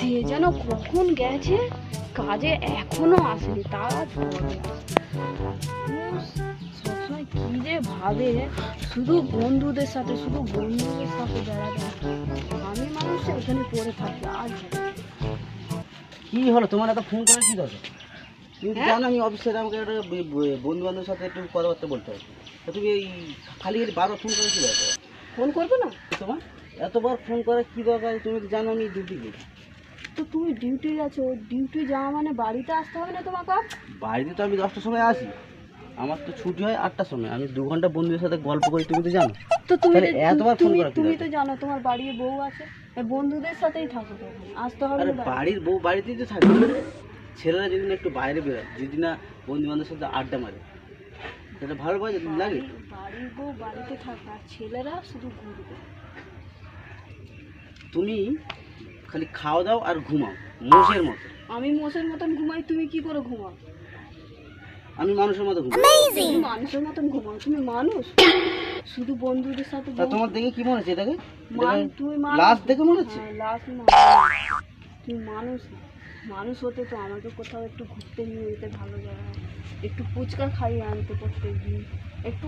সে যেন কখন গেছে, কাজে এখনো আসেনি, তারা পরে সবসময় কি যে ভাবে, শুধু বন্ধুদের সাথে বেড়াবে। আমি মানুষ এখানে পড়ে থাকি। আর কি হলো তোমার এত ফোন করে কি দরকার? তুমি তো জানো আমি অফিসে আমাকে একটা বন্ধু বান্ধবের সাথে একটু কথাবার্তা বলতে হবে। তুমি এই খালি বারবার ফোন করে কি দরকার? ফোন করবে না তোমার এতবার ফোন করে কি দরকার? তুমি তো জানো আমি ডিউটি গেছি। তো তুমি ডিউটি আছো, ডিউটি যাওয়া মানে বাড়িতে আসতে হবে না তোমাকে? বাড়িতে তো আমি 10টার সময় আসি, আমার তো ছুটি হয় 8টার সময়। আমি 2 ঘন্টা বন্ধুদের সাথে গল্প করি, তুমি তো জানো। তো তুমি এতবার ফোন করা তুমি তো জানো তোমার বাড়ির বউ আছে, বন্ধুদের সাথেই থাকো, তখন আসতে হবে আরে না। বাড়ির বউ বাড়িতেই তো থাকবে। ছেলেরা যদি না একটু বাইরে বেরোয়, যদি না বন্ধু বান্ধবের সাথে আড্ডা মারে, সেটা ভালো পাওয়া লাগে। বাড়ির বউ বাড়িতে থাকে আর ছেলেরা শুধু ঘুরবে। তুমি খালি খাওয়া দাও আর ঘুমাও মোষের মতো। আমি মোষের মতন ঘুমাই, তুমি কি করে ঘুমাও? আমি মানুষের মতো ঘুমাই। তুমি মানুষের মতন ঘুমাও? তুমি মানুষ? শুধু বন্ধুদের সাথে তা তোমার দেখে কি মনে হচ্ছে? এটাকে তুমি লাশ দেখে মনে হচ্ছে? লাশ না, তুমি মানুষ না। মানুষ হতে তো আমাকে কোথাও একটু ঘুরতে নিয়ে যেতে, ভালো জায়গায় একটু ফুচকা খাইয়ে আনতে প্রত্যেক দিন, একটু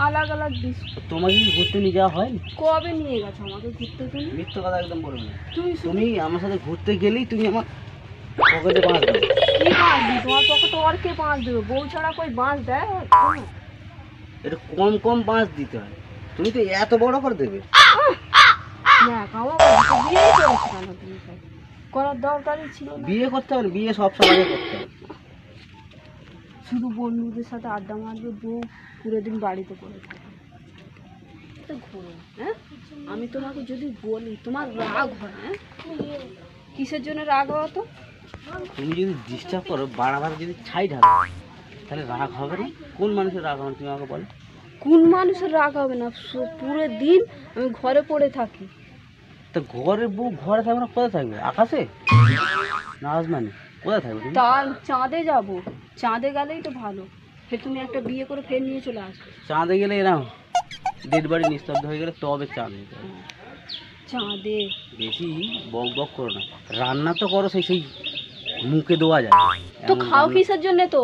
আলাগ দিস। তোমাকে কি ঘুরতে নিয়ে যাওয়া হয়? কবে নিয়ে গেছো আমাকে ঘুরতে? তুমি মিথ্যে কথা একদম বলবে না। তুমি আমার সাথে ঘুরতে গেলেই তুমি আমার পকেটে বাঁশ দেবে। কি বাঁশ দিই? তোমার পকেটে আর কে বাঁশ দেবে? বউ ছাড়া কই বাঁশ দেয়? একটু কম কম বাঁশ দিতে হয়, তুমি তো এত বড় করে দেবে। করার দরকারই ছিল না। বিয়ে করতে হবে? বিয়ে সব সময় করতে হবে। শুধু বন্ধুদের সাথে আড্ডা মারবে, বউ পুরো দিন বাড়িতে পড়ে থাকে। ঘোরো, হ্যাঁ? আমি তোমাকে যদি বলি তোমার রাগ হয়, হ্যাঁ? কিসের জন্য রাগ হওয়া? তো তুমি যদি ডিস্টার্ব করো, বাড়াবার যদি ছাই ঢালো, তাহলে রাগ হবে না? কোন মানুষের রাগ হবে তুমি আমাকে বলো? কোন মানুষের রাগ হবে না? পুরো দিন আমি ঘরে পড়ে থাকি। তা ঘরের বউ ঘরে থাকবে না কোথায় থাকবে? আকাশে না আসমানে? কোথায় থাকবে তুমি? তার চাঁদে যাব, চাঁদে গেলেই তো ভালো। ফের তুমি একটা বিয়ে করে ফের নিয়ে চলে আসবে। চাঁদে গেলে এরকম ডেড বাড়ি নিস্তব্ধ হয়ে গেলে তবে চাঁদে। চাঁদে বেশি বক বক করো না। রান্না তো করো সেই মুখে দেওয়া যায় তো, খাও কিসের জন্য? তো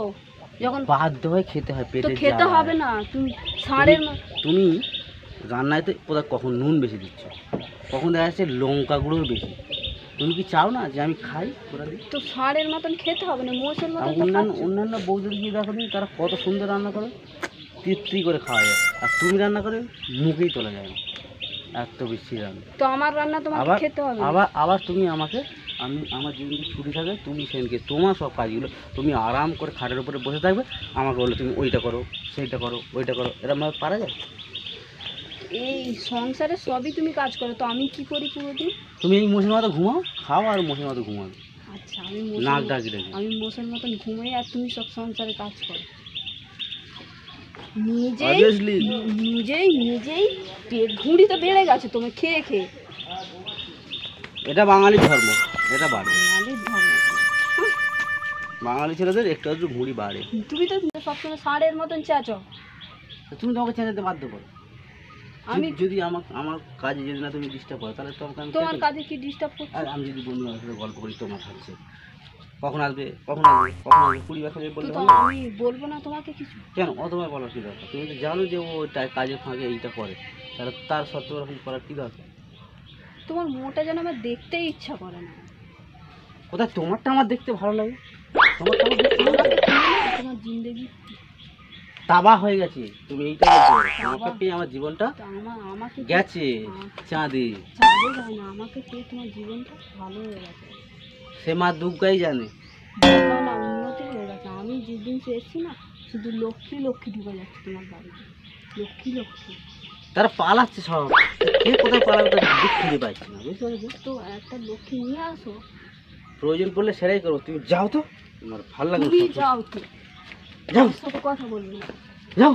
যখন বাধ্য হয়ে খেতে হয়, পেটে খেতে হবে না। তুমি ষাঁড়ের তুমি রান্নায় তো কোথাও কখন নুন বেশি দিচ্ছ, কখন দেখা যাচ্ছে লঙ্কা গুঁড়ো বেশি। তুমি কি চাও না যে আমি খাই? তো ষাঁড়ের মতন খেতে হবে না, মোষের মতন। অন্যান্য বৌদের গিয়ে দেখো তুমি, তারা কত সুন্দর রান্না করে, তৃপ্তি করে খাওয়া যায়। আর তুমি রান্না করে মুখেই তোলা যায় না, এত বেশি রান্না। তো আমার রান্না তোমাকে খেতে হবে। আবার তুমি আমাকে, আমার যেদিনকে ছুটি থাকে তুমি সেদিনকে তোমার সব কাজগুলো তুমি আরাম করে খাটের উপরে বসে থাকবে, আমাকে বললো তুমি ওইটা করো, সেইটা করো, ওইটা করো। এরকম পারা যায়? এই সংসারে সবই তুমি কাজ করো, তো আমি কি করি পুরোদিন? তুমি এই মোষের মতো ঘুমাও, খাও আর মোষের মতো ঘুমাও। আচ্ছা, আমি মোষের মতন ঘুমাই আর তুমি সব সংসারে কাজ করো। নিজেই পেট ভুঁড়ি তো বেড়ে গেছে তোমার খেয়ে খেয়ে। এটা বাঙালি ধর্ম, এটা বাড়ে। বাঙালির ধর্ম? বাঙালি ছেলেদের একটু একটু ভুঁড়ি বাড়ে। তুমি তো সবসময় ষাঁড়ের মতন চেঁচো। তুমি তোমাকে চেঁচাতে বাধ্য করো। আমি যদি আমার কাজে যদি না তুমি ডিস্টার্ব করো, তাহলে তোমার কাজে কি ডিস্টার্ব করছো? আর আমি যদি বন্ধু বান্ধবের সাথে গল্প করি তোমার সাথে, কখন আসবে 20 বছর বললে আমি বলবো না তোমাকে কিছু? কেন অতবার বলার কি দরকার? তুমি তো জানো যে ও কাজের ফাঁকে এইটা করে, তাহলে তার সত্ত্বেও এরকম করার কি দরকার? তোমার মোটা যেন আমার দেখতেই ইচ্ছা করে না। কোথায় তোমারটা আমার দেখতে ভালো লাগে? তোমার জিন্দেগি তাবা হয়ে গেছে, তুমি এইটা বলতে পারো। আমাকে পেয়ে আমার জীবনটা আমাকে গেছে চাঁদে। চাঁদে যায় না, আমাকে পেয়ে তোমার জীবনটা ভালো হয়ে গেছে। সে মা দুর্গাই জানে। না, উন্নতি হয়ে গেছে। আমি যেদিন এসেছি না, শুধু লক্ষ্মী ঢুকে যাচ্ছে তোমার বাড়িতে। লক্ষ্মী তারা পালাচ্ছে সব। কে কোথায় পালাবে তার দিক খুঁজে পাচ্ছে না, বুঝতে পেরেছো? তো একটা লক্ষ্মী নিয়ে আসো। প্রয়োজন পড়লে সেটাই করো। তুমি যাও তো, আমার ভালো লাগে। যাও, তো যাও, সাথে কথা বলবো। যাও।